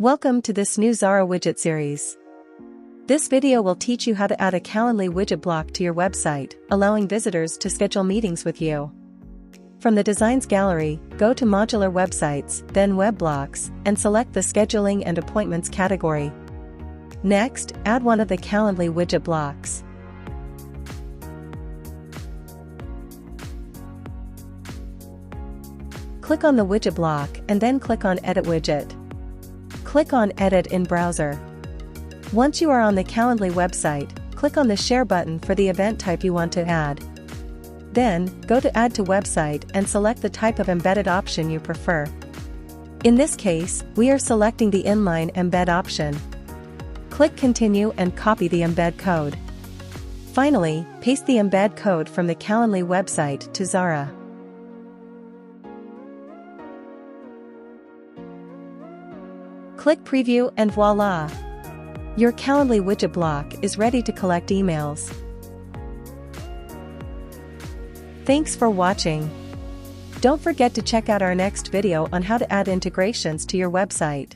Welcome to this new Xara widget series. This video will teach you how to add a Calendly widget block to your website, allowing visitors to schedule meetings with you. From the Designs gallery, go to Modular Websites, then Web Blocks, and select the Scheduling and Appointments category. Next, add one of the Calendly widget blocks. Click on the widget block and then click on Edit Widget. Click on Edit in Browser. Once you are on the Calendly website, click on the Share button for the event type you want to add. Then, go to Add to Website and select the type of embedded option you prefer. In this case, we are selecting the inline embed option. Click Continue and copy the embed code. Finally, paste the embed code from the Calendly website to Xara. Click Preview and voila! Your Calendly widget block is ready to collect emails. Thanks for watching. Don't forget to check out our next video on how to add integrations to your website.